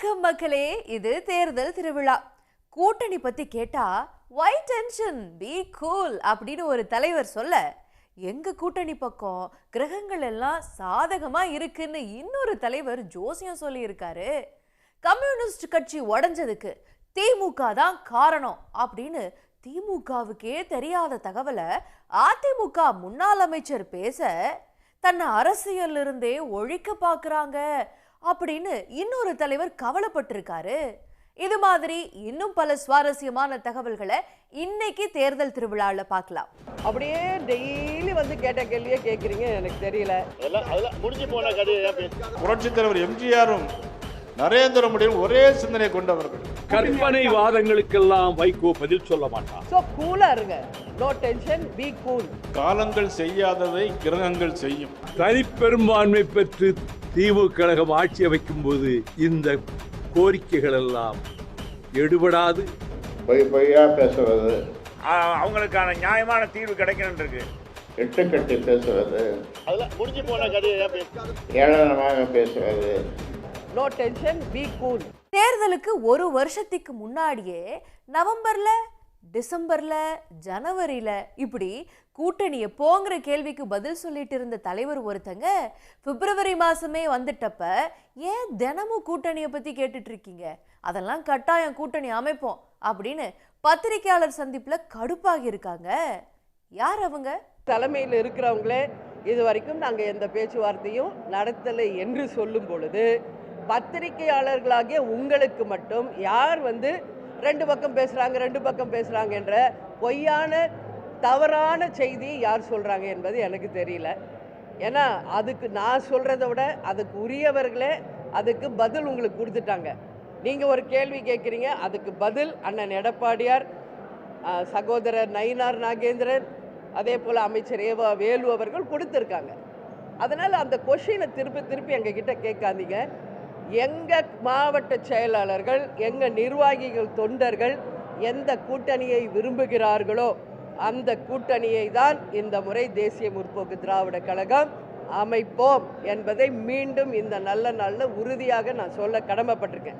வணக்கம் மக்களே, இது தேர்தல் திருவிழா. கூட்டணி பத்தி கேட்டா வை டென்ஷன், பி கூல் அப்படின்னு ஒரு தலைவர் சொல்ல, எங்க கூட்டணி பக்கம் கிரகங்கள் எல்லாம் சாதகமா இருக்குன்னு இன்னொரு தலைவர் ஜோசியம் சொல்லி இருக்காரு. கம்யூனிஸ்ட் கட்சி உடைஞ்சதுக்கு திமுக தான் காரணம் அப்படின்னு திமுகவுக்கே தெரியாத தகவலை அதிமுக முன்னாள் அமைச்சர் பேச, தன்னை அரசியல் இருந்தே ஒழிக்க பாக்குறாங்க அப்படின்னு இன்னொரு தலைவர் கவலைப்பட்டிருக்காரு. இது மாதிரி இன்னும் பல சுவாரஸ்யமான தகவல்களை இன்னைக்கு தேர்தல் திருவிழால பார்க்கலாம். அப்படியே டெய்லி வந்து கேட்ட கேள்வியே கேட்குறீங்க, எனக்கு தெரியல. முடிஞ்சு போன கதையை புரட்சித் தலைவர் எம்ஜிஆரும் நரேந்திர மோடியும் ஒரே சிந்தனை கொண்டவர்கள். கற்பனை வாதங்களுக்கெல்லாம் வைகோ பதில் சொல்ல மாட்டார். ஸோ கூலா இருங்க, நோ டென்ஷன், பி கூல். காலங்கள் செய்யாததை கிரகங்கள் செய்யும். தனிப்பெரும்பான்மை பெற்று திமுக கழகம் ஆட்சி அமைக்கும் போது இந்த கோரிக்கைகள் எல்லாம் எடுபடாது. பொய்யா பேசுவது, அவங்களுக்கான நியாயமான தீர்வு கிடைக்கணும் இருக்கு. எட்டு கட்டி பேசுவது, அதெல்லாம் முடிஞ்சு போன கதையை ஏளனமாக பேசுவது. No tension, be cool. தேர்தலுக்கு ஒரு வருஷத்துக்கு முன்னாடியே நவம்பர்ல, டிசம்பர்ல, ஜனவரியில இப்படி கூட்டணி எப்போங்கிற கேள்விக்கு பதில் சொல்லிட்டு இருந்த தலைவர் ஒருத்தங்க பிப்ரவரி மாசமே வந்துட்டப்ப ஏன் தினமும் கூட்டணியை பத்தி கேட்டுட்டு இருக்கீங்க, அதெல்லாம் கட்டாயம் கூட்டணி அமைப்போம் அப்படின்னு பத்திரிகையாளர் சந்திப்புல கடுப்பாகி இருக்காங்க. யார் அவங்க? தலைமையில் இருக்கிறவங்களே இது வரைக்கும் நாங்கள் எந்த பேச்சுவார்த்தையும் நடத்தலை என்று சொல்லும் பொழுது, பத்திரிகையாளர்களாகிய உங்களுக்கு மட்டும் யார் வந்து ரெண்டு பக்கம் பேசுகிறாங்க என்ற பொய்யான தவறான செய்தி யார் சொல்கிறாங்க என்பது எனக்கு தெரியல. ஏன்னா அதுக்கு நான் சொல்கிறத விட அதுக்கு உரியவர்களே அதுக்கு பதில் உங்களுக்கு கொடுத்துட்டாங்க. நீங்கள் ஒரு கேள்வி கேட்குறீங்க, அதுக்கு பதில் அண்ணன் எடப்பாடியார், சகோதரர் நயினார் நாகேந்திரன், அதே போல் அமைச்சர் ஏவா வேலு அவர்கள் கொடுத்துருக்காங்க. அதனால் அந்த கொஷினை திருப்பி எங்ககிட்ட கேட்காதீங்க. எங்கள் மாவட்ட செயலாளர்கள், எங்கள் நிர்வாகிகள், தொண்டர்கள் எந்த கூட்டணியை விரும்புகிறார்களோ அந்த கூட்டணியை தான் இந்த முறை தேசிய முற்போக்கு திராவிட கழகம் அமைப்போம் என்பதை மீண்டும் இந்த நல்ல நாளில் உறுதியாக நான் சொல்ல கடமைப்பட்டிருக்கேன்.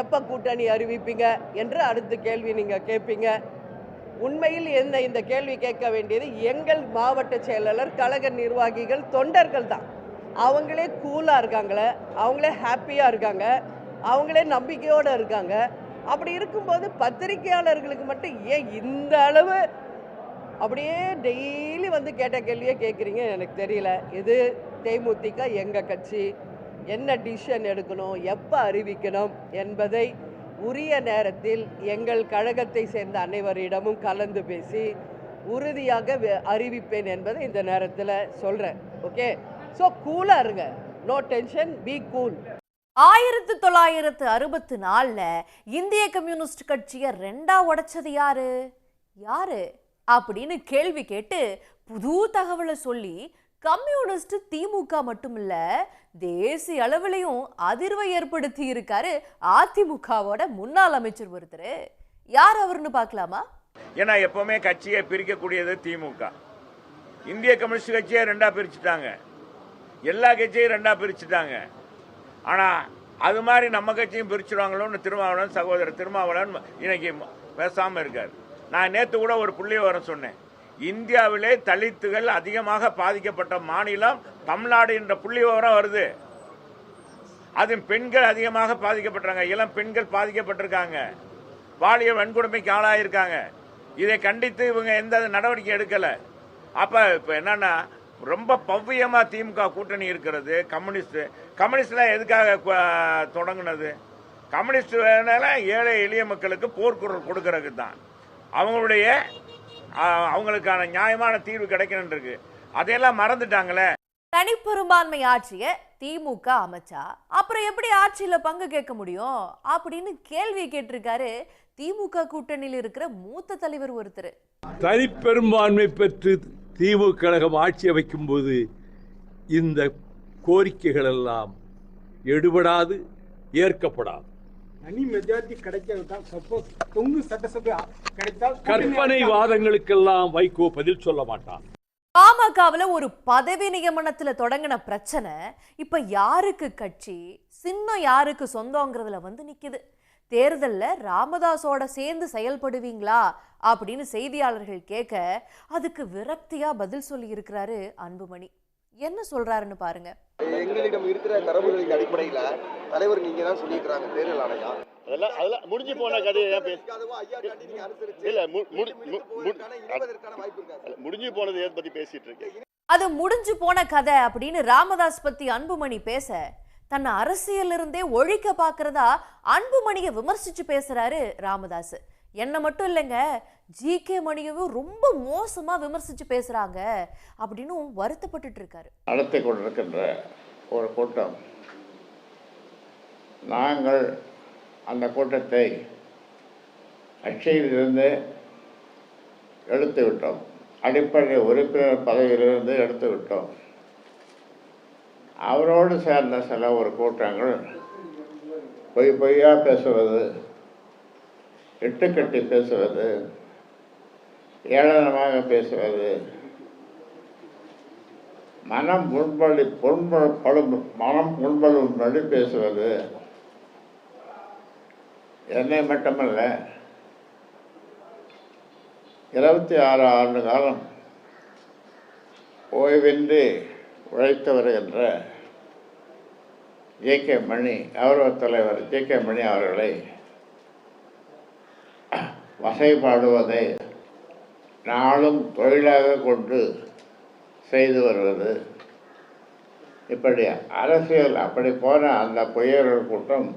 எப்போ கூட்டணி அறிவிப்பீங்க என்று அடுத்த கேள்வி நீங்கள் கேட்பீங்க. உண்மையில் என்ன இந்த கேள்வி கேட்க வேண்டியது எங்கள் மாவட்ட செயலாளர், கழக நிர்வாகிகள், தொண்டர்கள் தான். அவங்களே கூலாக இருக்காங்களே, அவங்களே ஹாப்பியாக இருக்காங்க, அவங்களே நம்பிக்கையோடு இருக்காங்க. அப்படி இருக்கும்போது பத்திரிகையாளர்களுக்கு மட்டும் ஏன் இந்த அளவு அப்படியே டெய்லி வந்து கேட்ட கேள்வியே கேட்குறீங்க, எனக்கு தெரியல. இது தேமுதிக எங்கள் கட்சி, என்ன டிசிஷன் எடுக்கணும், எப்போ அறிவிக்கணும் என்பதை உரிய நேரத்தில் எங்கள் கழகத்தை சேர்ந்த அனைவரிடமும் கலந்து பேசி உறுதியாக அறிவிப்பேன் என்பதை இந்த நேரத்தில் சொல்கிறேன். ஓகே, ஸோ கூலாக இருங்க, நோ டென்ஷன், பி கூல். 1964 இந்திய கம்யூனிஸ்ட் கட்சியை ரெண்டா உடைச்சது யாரு அப்படின்னு கேள்வி கேட்டு புது தகவலை சொல்லி கம்யூனிஸ்ட் திமுக மட்டுமில்ல தேசிய அளவிலையும் அதிர்வை ஏற்படுத்தி இருக்காரு அதிமுகவோட முன்னாள் அமைச்சர் ஒருத்தர். யார் அவர்னு பார்க்கலாமா? ஏன்னா எப்பவுமே கட்சியை பிரிக்கக்கூடியது திமுக. இந்திய கம்யூனிஸ்ட் கட்சியை ரெண்டா பிரிச்சுட்டாங்க, எல்லா கட்சியும் ரெண்டா பிரிச்சுட்டாங்க. ஆனா அது மாதிரி நம்ம கட்சியும் பிரிச்சுடுவாங்களோன்னு திருமாவளவன், சகோதரர் திருமாவளவன் இன்னைக்கு பேசாம இருக்காரு. நான் நேற்று கூட ஒரு புள்ளிவிவரம் சொன்னேன். இந்தியாவிலே தலித்துகள் அதிகமாக பாதிக்கப்பட்ட மாநிலம் தமிழ்நாடு என்ற புள்ளிவிவரம் வருது. அது பெண்கள் அதிகமாக பாதிக்கப்பட்டாங்க, இளம் பெண்கள் பாதிக்கப்பட்டிருக்காங்க, பாலியல் வன்கொடுமைக்கு ஆளாயிருக்காங்க. இதை கண்டித்து இவங்க எந்த நடவடிக்கை எடுக்கல. அப்ப இப்ப என்னன்னா ரொம்ப பவ்யமா திமுக கூட்டணி இருக்கிறது. கம்யூனிஸ்ட்ல எதுக்காக தொடங்கினது? கம்யூனிஸ்ட் ஏழை எளிய மக்களுக்கு போர்க்குரல் கொடுக்கறதுக்கு தான். அவங்களுக்கான நியாயமான தீர்வு கிடைக்கணும் இருக்கு. அதையெல்லாம் மறந்துட்டாங்களே. தனிப்பெரும்பான்மை ஆட்சிய திமுக அமைச்சா அப்புறம் எப்படி ஆட்சியில பங்கு கேட்க முடியும் அப்படின்னு கேள்வி கேட்டிருக்காரு திமுக கூட்டணியில் இருக்கிற மூத்த தலைவர் ஒருத்தர். தனிப்பெரும்பான்மை பெற்று திமுக கழகம் ஆட்சி அமைக்கும் போது இந்த கோரிக்கைகள் எல்லாம் எடுபடாது, ஏற்கப்படாது. தனி மெஜாரிட்டி கிடைக்காவிட்டால், சப்போஸ் தொங்கு சட்டசபை கிடைத்தால் கற்பனை வாதங்களுக்கெல்லாம் வைகோ பதில் சொல்ல மாட்டார். பாமகவுல ஒரு பதவி நியமனத்துல தொடங்கின பிரச்சனை இப்ப யாருக்கு கட்சி சின்னம் யாருக்கு சொந்தங்கிறதுல வந்து நிக்குது. தேர்தல்ல ராமதாஸோட சேர்ந்து செயல்படுவீங்களா அப்படின்னு செய்தியாளர்கள் கேட்க அதுக்கு விரக்தியா பதில் சொல்லி இருக்கிறாரு அன்புமணி. என்ன சொல்றாருன்னு பாருங்க. எங்களிடம் இருக்கிற தரவுகளின் அடிப்படையில தலைவர் நீங்க தான் சொல்லியிருக்காங்க தேர்தல் ஆணையம். அதெல்லாம் முடிஞ்சு போன கதையை முடிஞ்சு போனது பத்தி பேசிட்டு இருக்கேன். அது முடிஞ்சு போன கதை அப்படின்னு ராமதாஸ் பத்தி அன்புமணி பேச தன்னை அரசியல் இருந்தே ஒழிக்க பாக்குறதா அன்புமணியை விமர்சிச்சு பேசுறாரு ராமதாஸ். என்ன மட்டும் இல்லைங்க, ஜி.கே. மணியவும் ரொம்ப மோசமா விமர்சிச்சு பேசுறாங்க அப்படின்னு வருத்தப்பட்டு இருக்காரு. நடத்தி கொண்டிருக்கின்ற ஒரு கூட்டம், நாங்கள் அந்த கூட்டத்தை கட்சியிலிருந்து எடுத்து விட்டோம். அடிப்படை உறுப்பினர் பதவியிலிருந்து எடுத்து விட்டோம். அவரோடு சேர்ந்த சில ஒரு கூட்டங்கள் பொய்யா பேசுவது, இட்டுக்கட்டி பேசுவது, ஏளனமாக பேசுவது, மனம் புண்படும்படி பேசுவது, என்னை மட்டுமல்ல 26 ஆண்டு காலம் ஓய்வின்றி உழைத்து வருகின்ற ஜே.கே. மணி, கௌரவ தலைவர் ஜே.கே. மணி அவர்களை வசைபாடுவதை நாளும் தொழிலாக கொண்டு செய்து வருவது, இப்படி அரசியல் அப்படி போன அந்த பொய்யர்கள் கூட்டம்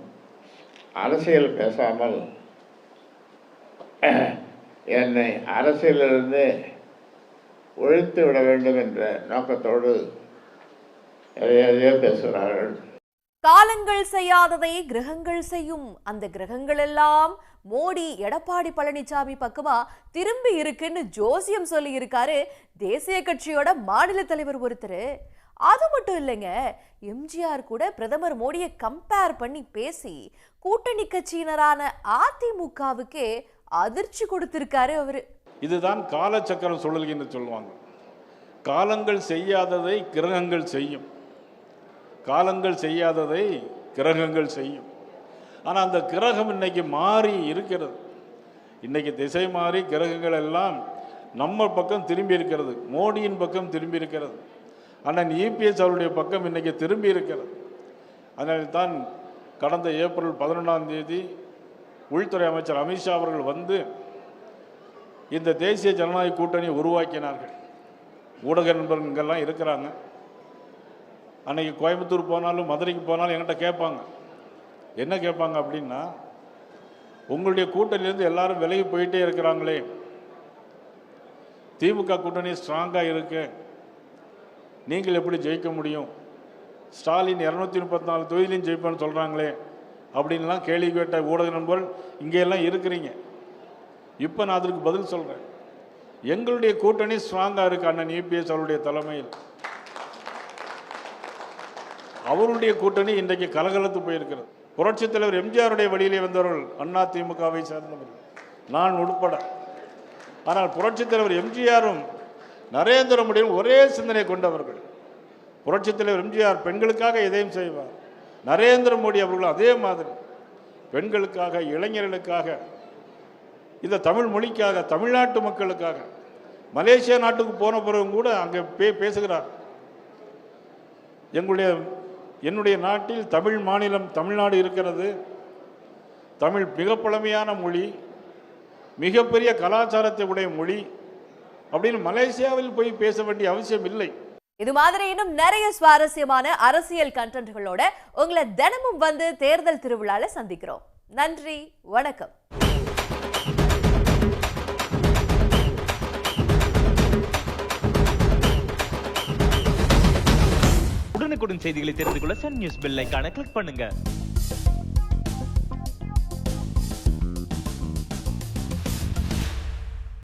அரசியல் பேசாமல் என்னை அரசியலிருந்து ஒழித்து விட வேண்டும் என்ற நோக்கத்தோடு எதையோ பேசுகிறார்கள். காலங்கள் செய்யாததை கிரகங்கள் செய்யும். அந்த கிரகங்கள் எல்லாம் மோடி எடப்பாடி பழனிசாமி பக்கமா திரும்பி இருக்குன்னு ஜோசியம் சொல்லி இருக்காரு தேசிய கட்சியோட மாநில தலைவர் ஒருத்தர். அது மட்டும் இல்லைங்க, எம்ஜிஆர் கூட பிரதமர் மோடியை கம்பேர் பண்ணி பேசி கூட்டணி கட்சியினரான அதிமுகவுக்கே அதிர்ச்சி கொடுத்திருக்காரு அவரு. இதுதான் காலச்சக்கரம் சுழல் என்று சொல்லுவாங்க. காலங்கள் செய்யாததை கிரகங்கள் செய்யும், காலங்கள் செய்யாததை கிரகங்கள் செய்யும். ஆனால் அந்த கிரகம் இன்னைக்கு மாறி இருக்கிறது. இன்னைக்கு திசை மாறி கிரகங்கள் எல்லாம் நம்ம பக்கம் திரும்பி இருக்கிறது, மோடியின் பக்கம் திரும்பி இருக்கிறது. ஆனால் இபிஎஸ் அவருடைய பக்கம் இன்னைக்கு திரும்பி இருக்கிறது. அதனால் தான் கடந்த ஏப்ரல் 11ஆம் தேதி உள்துறை அமைச்சர் அமித்ஷா அவர்கள் வந்து இந்த தேசிய ஜனநாயக கூட்டணியை உருவாக்கினார்கள். ஊடக நண்பர்கள் இங்கெல்லாம் இருக்கிறாங்க. அன்றைக்கி கோயம்புத்தூர் போனாலும் மதுரைக்கு போனாலும் என்கிட்ட கேட்பாங்க. என்ன கேட்பாங்க அப்படின்னா, உங்களுடைய கூட்டணியிலேருந்து எல்லாரும் விலகி போயிட்டே இருக்கிறாங்களே, திமுக கூட்டணி ஸ்ட்ராங்காக இருக்கு, நீங்கள் எப்படி ஜெயிக்க முடியும்? ஸ்டாலின் 234 தொகுதியிலையும் ஜெயிப்பேன்னு சொல்கிறாங்களே அப்படின்லாம் கேள்வி கேட்ட ஊடக நண்பர்கள் இங்கெல்லாம் இருக்கிறீங்க. இப்போ நான் அதற்கு பதில் சொல்கிறேன். எங்களுடைய கூட்டணி ஸ்ட்ராங்காக இருக்குது. அண்ணன் இபிஎஸ் அவருடைய தலைமையில் அவருடைய கூட்டணி இன்றைக்கு கலகலத்து போயிருக்கிறது. புரட்சித் தலைவர் எம்ஜிஆருடைய வழியிலே வந்தவர்கள் அதிமுகவை சேர்ந்தவர்கள், நான் உட்பட. ஆனால் புரட்சித் தலைவர் எம்ஜிஆரும் நரேந்திர மோடியும் ஒரே சிந்தனை கொண்டவர்கள். புரட்சித் தலைவர் எம்ஜிஆர் பெண்களுக்காக எதையும் செய்வார். நரேந்திர மோடி அவர்களும் அதே மாதிரி பெண்களுக்காக, இளைஞர்களுக்காக, இந்த தமிழ் மொழிக்காக, தமிழ்நாட்டு மக்களுக்காக. மலேசியா நாட்டுக்கு போன பிறகு கூட அங்கே பேசுகிறார். என்னுடைய நாட்டில் தமிழ் மாநிலம் தமிழ்நாடு இருக்கிறது. தமிழ் மிக பழமையான மொழி, மிகப்பெரிய கலாச்சாரத்தை உடைய மொழி அப்படின்னு மலேசியாவில் போய் பேச வேண்டிய அவசியம் இல்லை. இது மாதிரி இன்னும் நிறைய சுவாரஸ்யமான அரசியல் கண்டென்ட்களோட உங்களை தினமும் வந்து தேர்தல் திருவிழால சந்திக்கிறோம். நன்றி, வணக்கம். உடனுக்குடன் செய்திகளை தெரிந்து கொள்ள சன் நியூஸ் பெல் ஐகானை கிளிக் பண்ணுங்க.